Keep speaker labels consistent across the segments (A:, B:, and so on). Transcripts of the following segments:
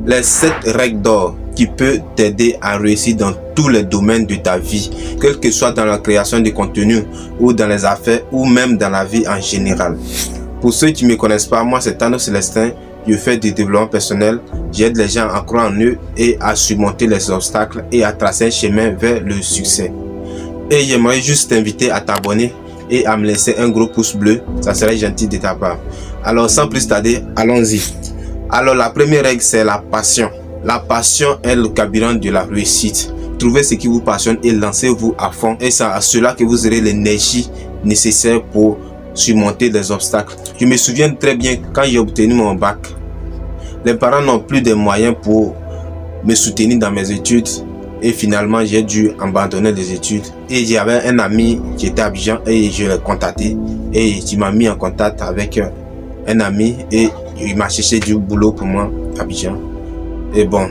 A: Les 7 règles d'or qui peuvent t'aider à réussir dans tous les domaines de ta vie, quel que soit dans la création de contenu ou dans les affaires ou même dans la vie en général. Pour ceux qui ne me connaissent pas, moi c'est Thanos Célestin, je fais du développement personnel, j'aide les gens à croire en eux et à surmonter les obstacles et à tracer un chemin vers le succès. Et j'aimerais juste t'inviter à t'abonner et à me laisser un gros pouce bleu, ça serait gentil de ta part. Alors sans plus tarder, allons-y. Alors la première règle c'est la passion. La passion est le carburant de la réussite. Trouvez ce qui vous passionne et lancez-vous à fond. Et c'est à cela que vous aurez l'énergie nécessaire pour surmonter les obstacles. Je me souviens très bien quand j'ai obtenu mon bac. Les parents n'ont plus de moyens pour me soutenir dans mes études. Et finalement, j'ai dû abandonner les études. Et j'avais un ami qui était à Abidjan et je l'ai contacté. Et il m'a mis en contact avec un ami et il m'a cherché du boulot pour moi à Abidjan. Et bon,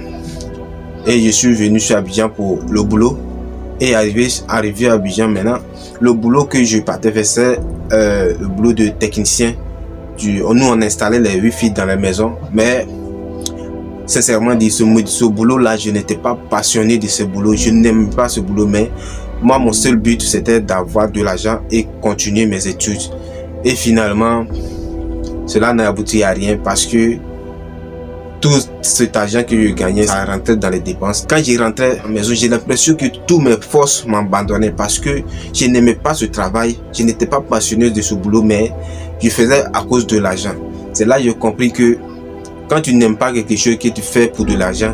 A: et je suis venu sur Abidjan pour le boulot. Et arrivé à Abidjan maintenant, le boulot que je partais faire, c'est le boulot de technicien. Nous, on installait les Wi-Fi dans la maison. Mais sincèrement dit, ce boulot-là, je n'étais pas passionné de ce boulot. Je n'aime pas ce boulot. Mais moi, mon seul but, c'était d'avoir de l'argent et continuer mes études. Et finalement, cela n'a abouti à rien parce que tout cet argent que je gagnais, ça rentrait dans les dépenses. Quand je rentrais à la maison, j'ai l'impression que toutes mes forces m'abandonnaient parce que je n'aimais pas ce travail. Je n'étais pas passionné de ce boulot, mais je faisais à cause de l'argent. C'est là que j'ai compris que quand tu n'aimes pas quelque chose que tu fais pour de l'argent,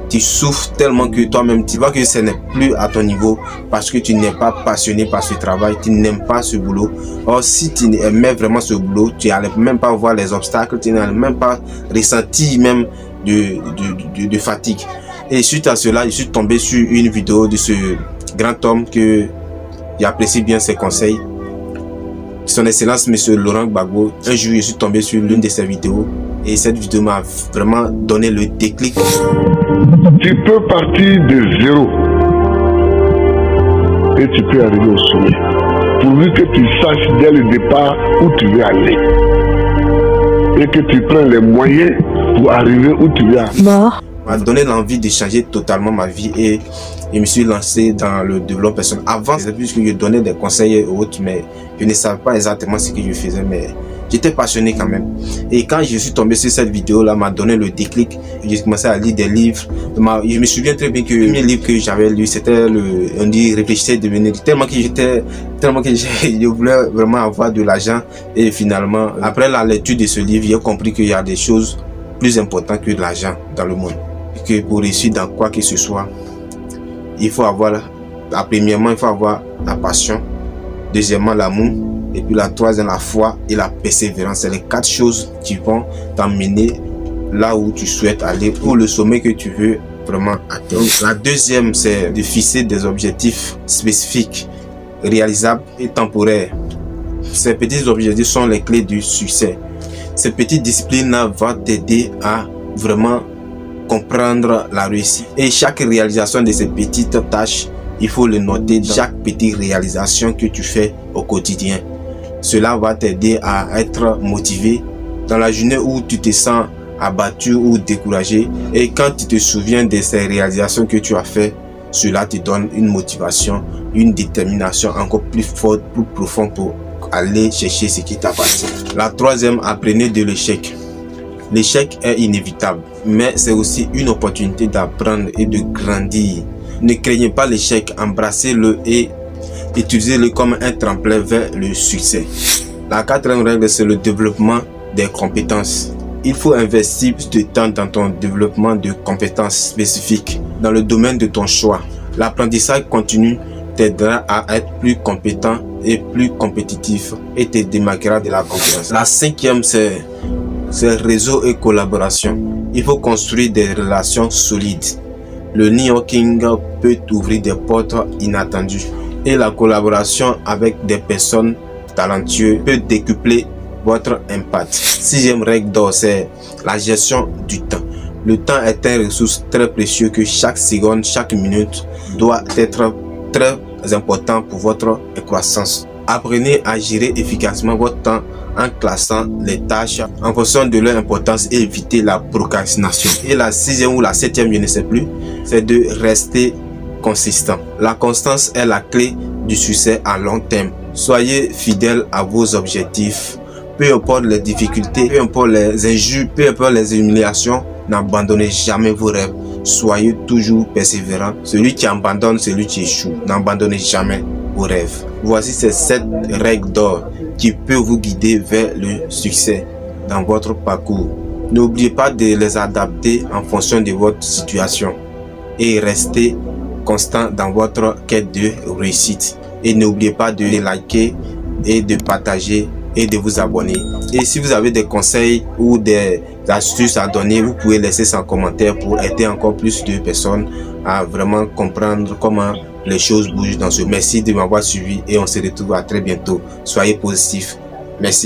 A: tu souffres tellement que toi-même, tu vois que ce n'est plus à ton niveau parce que tu n'es pas passionné par ce travail, tu n'aimes pas ce boulot. Or, si tu aimais vraiment ce boulot, tu n'allais même pas voir les obstacles, tu n'allais même pas ressentir même de fatigue. Et suite à cela, je suis tombé sur une vidéo de ce grand homme que j'apprécie bien ses conseils. Son Excellence, Monsieur Laurent Gbagbo. Un jour, je suis tombé sur l'une de ses vidéos et cette vidéo m'a vraiment donné le déclic.
B: Tu peux partir de zéro et tu peux arriver au sommet. Pourvu que tu saches dès le départ où tu veux aller et que tu prennes les moyens pour arriver où tu veux aller.
A: M'a donné l'envie de changer totalement ma vie et je me suis lancé dans le développement personnel. Avant, c'est plus que je donnais des conseils aux autres, mais je ne savais pas exactement ce que je faisais, mais j'étais passionné quand même. Et quand je suis tombé sur cette vidéo-là, m'a donné le déclic. J'ai commencé à lire des livres. Je me souviens très bien que le premier livre que j'avais lu, c'était on dit Réfléchissez et devenez riche. Tellement que je voulais vraiment avoir de l'argent. Et finalement, après la lecture de ce livre, j'ai compris qu'il y a des choses plus importantes que l'argent dans le monde. Et que pour réussir dans quoi que ce soit, il faut avoir, premièrement, il faut avoir la passion. Deuxièmement, l'amour. Et puis la troisième, la foi et la persévérance. C'est les 4 choses qui vont t'emmener là où tu souhaites aller pour le sommet que tu veux vraiment atteindre. La deuxième, c'est de fixer des objectifs spécifiques, réalisables et temporaires. Ces petits objectifs sont les clés du succès. Ces petites disciplines-là vont t'aider à vraiment comprendre la réussite. Et chaque réalisation de ces petites tâches, il faut le noter dans chaque petite réalisation que tu fais au quotidien. Cela va t'aider à être motivé dans la journée où tu te sens abattu ou découragé. Et quand tu te souviens de ces réalisations que tu as fait, cela te donne une motivation, une détermination encore plus forte, plus profonde pour aller chercher ce qui t'appartient. La troisième, apprenez de l'échec. L'échec est inévitable, mais c'est aussi une opportunité d'apprendre et de grandir. Ne craignez pas l'échec, embrassez-le et utilisez-le comme un tremplin vers le succès. La quatrième règle, c'est le développement des compétences. Il faut investir plus de temps dans ton développement de compétences spécifiques dans le domaine de ton choix. L'apprentissage continu t'aidera à être plus compétent et plus compétitif et te démarquera de la concurrence. La cinquième, c'est réseau et collaboration. Il faut construire des relations solides. Le networking peut t'ouvrir des portes inattendues et la collaboration avec des personnes talentueuses peut décupler votre impact. Sixième règle d'or, c'est la gestion du temps. Le temps est une ressource très précieuse que chaque seconde, chaque minute doit être très important pour votre croissance. Apprenez à gérer efficacement votre temps en classant les tâches en fonction de leur importance et éviter la procrastination. Et la 6e ou la 7e, je ne sais plus, c'est de rester consistant. La constance est la clé du succès à long terme. Soyez fidèle à vos objectifs. Peu importe les difficultés, peu importe les injures, peu importe les humiliations, n'abandonnez jamais vos rêves. Soyez toujours persévérant. Celui qui abandonne, celui qui échoue. N'abandonnez jamais vos rêves. Voici ces 7 règles d'or qui peuvent vous guider vers le succès dans votre parcours. N'oubliez pas de les adapter en fonction de votre situation et restez constant dans votre quête de réussite. Et n'oubliez pas de liker et de partager et de vous abonner. Et si vous avez des conseils ou des astuces à donner, vous pouvez laisser ça en commentaire pour aider encore plus de personnes à vraiment comprendre comment les choses bougent dans ce. Merci de m'avoir suivi et on se retrouve à très bientôt. Soyez positifs. Merci.